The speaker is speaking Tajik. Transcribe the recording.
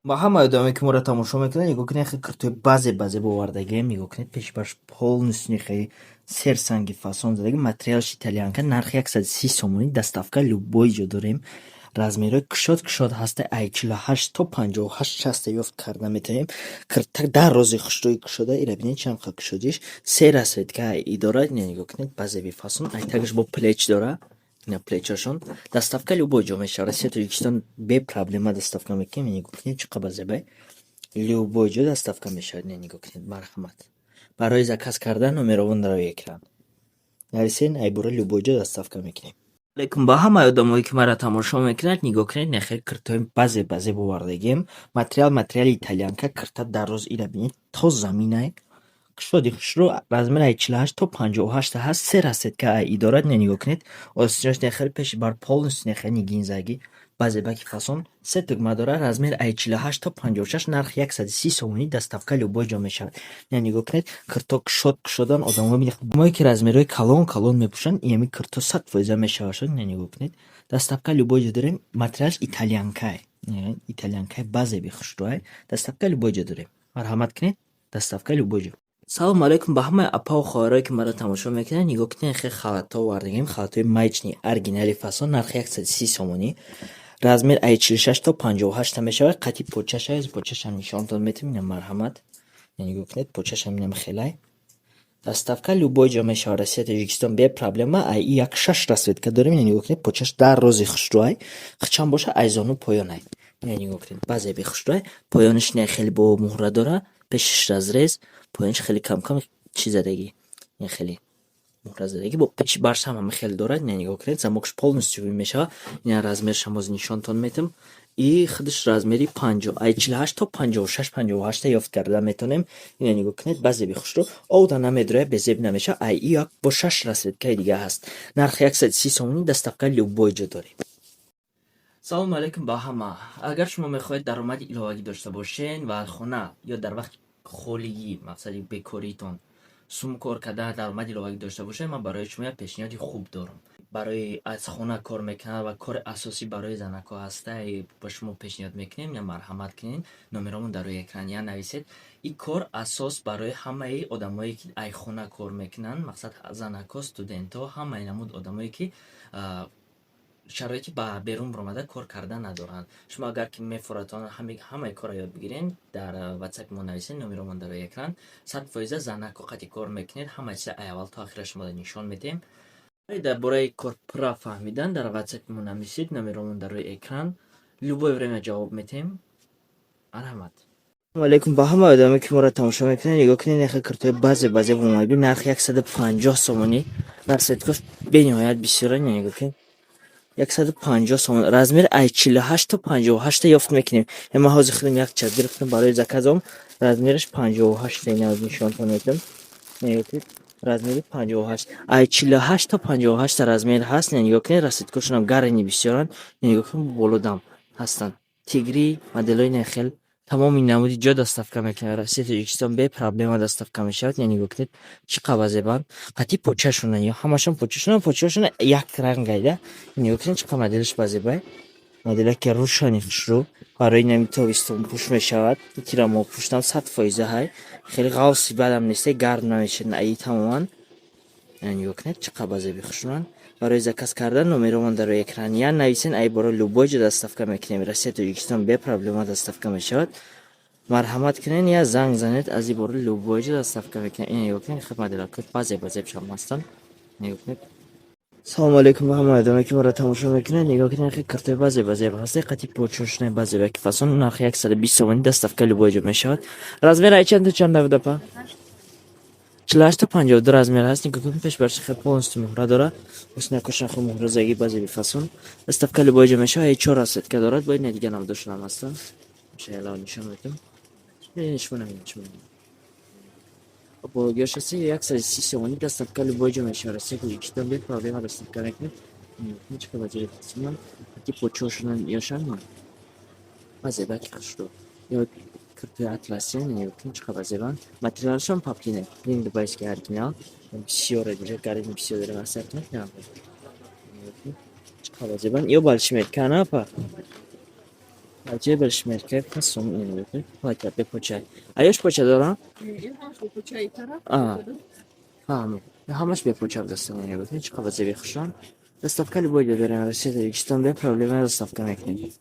با ҳама одаме ки моро тамошо мекунанд нигоҳ кунед хеле картои базе бовардагием. нигоҳ кунед пеши барш полностью хеле серсанги фасон задаги материалш итальянка нархи 130 сомонӣ доставка любой ҷо дорем. размерҳои кушод ҳаста I48 то 58-60 ёфт карда метавонем. Киртак дар рози хушрӯи кушода ира бинед чанд қа кушодиш 3 расветка и дорад. нигоҳ кунед базеви фасон айтагаш бо плеч дора. На плечашон доставка любой ҷо мешавад. Россия Тоҷикистон бе проблема доставка мекунем. нигоҳ кунед чӣ қадр зебай любой ҷо доставка мешавад. нигоҳ кунед марҳамат. барои заказ кардан номерово дар экран нависен айбора любой ҷо доставка мекунем. алейкум ба ҳамаи одамое ки маро тамошо мекунанд нигоҳ кунед нахел киртои базе бовардагием. материали итальянка кирта дар роз ира бинед то заминай кушоди хушрӯ размери 48 то 58 ҳаст. 3 расетка и дорад. нигоҳ кунед осинаш нехел пеши бар полностью нехел нигинзаги базебаки фасон 3 тугма дорад. размери 48 то 56 нархи 130 сомонӣ доставка любой ҷо мешавад. нигоҳ кунед кирто кушодан одамое ки размерои калон мепӯшанд ями кирто 100% мешавад. нигоҳ кунед доставка любой ҷо дорем. материалш итальянкай базеби хушрӯай доставка любой ҷо дорем. марҳамат кунед доставка любой ҷо. салом алейкум ба ҳамаи апа ва хоҳарое ки маро тамошо мекунанд. нигоҳ кунед хеле халатҳо овардагием. халатҳои маечни оригинали фасон нархи 130 сомонӣ. размер I46 то 58 мешавад. қати почашам нишонтон метавонем. ина марҳамат. нигоҳ кунед почашам инам хелай доставка любой ҷо мешавад. Россия Тоҷикистон бе проблема. и 6 расветка дорем. нигоҳ кунед почаш дар рози хушрӯай хичам боша айзону поёнай. нигоҳ кунед базеби хушрӯай поёниш не хеле бо муҳра дора. пешиш разрез поёниш хеле кам чизадагӣ хеле муҳразадагӣ бо пеши баршам ҳама хеле дорад. нигоҳ кунед замокш полностью мешавад. ина размершам боз нишонтон метавонам. и худаш размери 50 I48 то 56-58 ёфт карда метавонем. ина нигоҳ кунед базеби хушрӯ овда намедрояд безеб намешавад. як бо 6 расветкаи дига ҳаст. нархи 130 сомонӣ доставка любой ҷо дорем. салом алейкум ба ҳама. агар шумо мехоҳед даромади иловагӣ дошта бошед ва аз хона ё дар вақти холигӣ мақсади бекоритон сум кор кардан даромади иловагӣ дошта бошед ман барои шумо як пешниҳоди хуб дорам. барои аз хона кор мекунад ва кори асосӣ барои занако ҳаста ба шумо пешниҳод мекунем. я марҳамат кунед номеромон дар рӯи экран я нависед. ин кор асос барои ҳамаи одамое ки ай хона кор мекунанд мақсад занако студентҳо ҳамаи намуд одамое ки шароити ба берун баромада кор карда надоранд. шумо агар ки мефоратонанд ҳамаи корро ёд бигирен дар ватсапи мо нависед номеромон дар рӯи экран 100% занако қати кор мекунед. ҳама чиза ай аввал то охира шумо нишон медиҳем. дар бораи кор пура фаҳмидан дар ватсапи мо нависед номеромон дар рӯи экран любое время ҷавоб медиҳем. марҳамат. салом алейкум ба ҳама одаме ки моро тамошо мекунед. нигоҳ кунед нахел киртои базе бомаби нархи 150 сомонӣ расветкош бениҳоят бисёра. нигоҳ кунед 150 сомон размер I48 то 58 ёфт мекунем. ман ҳозир худам як час гирифтам барои заказом. размераш 58 нишонтон метавонам. размери 58 I48 то 58 размер ҳаст. нигоҳ кунед расветкошонам гарани бисёранд. нигоҳ кунед болодам ҳастанд. тигри моделои нахел тамоми намуди ҷо доставка мекунад. Россия Тоҷикистон бе проблема доставка мешавад. нигоҳ кунед чӣ қадр зебанд. қати почашонанд ё ҳамашон почашон як ранг айда. нигоҳ кунед чӣ қадр моделаш базебай. моделе ки рӯшани хушрӯ барои нами тобистон пӯш мешавад. тира мо пӯштам 100% ҳай хеле ғавси бадам несте гарм намешавад аи тамоман. нигоҳ кунед чӣ қадр базеби хушрӯанд. барои заказ кардан номеромон дар рӯи экран я нависен ай бора любой ҷо доставка мекунем. Россия Тоҷикистон бе проблема доставка мешавад. марҳамат кунед я занг занед аз ин бора любой ҷо доставка мекунем. ин нигоҳ кунед хеле моделаки базебшам ҳастанд. нигоҳ кунед. салом алейкум ба ҳама одаме ки моро тамошо мекунед. нигоҳ кунед хеле киртои базеб ҳаст. қати почошнаи базебаки фасон нархи 120 сомонӣ доставка любой ҷо мешавад. размер ай чанд давда па 48 то 52 размер ҳаст. нигоҳ кунед пеш барши хеле полностью муҳра дора. осинакошан хеле муҳразаги базеби фасон доставка любой ҷо мешавад. 4 расветка дорад. бо ина дига намдошунам ҳастан. иншоалло нишон метавонам. бо гёшаси 130 сомонӣ доставка любой ҷо мешавад. Россия Тоҷикистон бе проблема доставка мекунад. чӣ қадр базеби фасон ки почошонанд ёшан базебаки хушрӯ ё киртои атласи. нигоҳ кунед чӣ қадр зебанд. материалшон паплин дубайский оригинал бисёр диҷа гарини бисёр дорем ҳастак. чӣ қадр зебанд. ё балши мекана па Acaba шмеркает фасон или платят по почай. А ешь почай дорого? А, Хамаш به почав доставление بود. هیچ خبر زیادی خشن. Доставка любой для России, Таджикистан, без проблем доставка мекнет.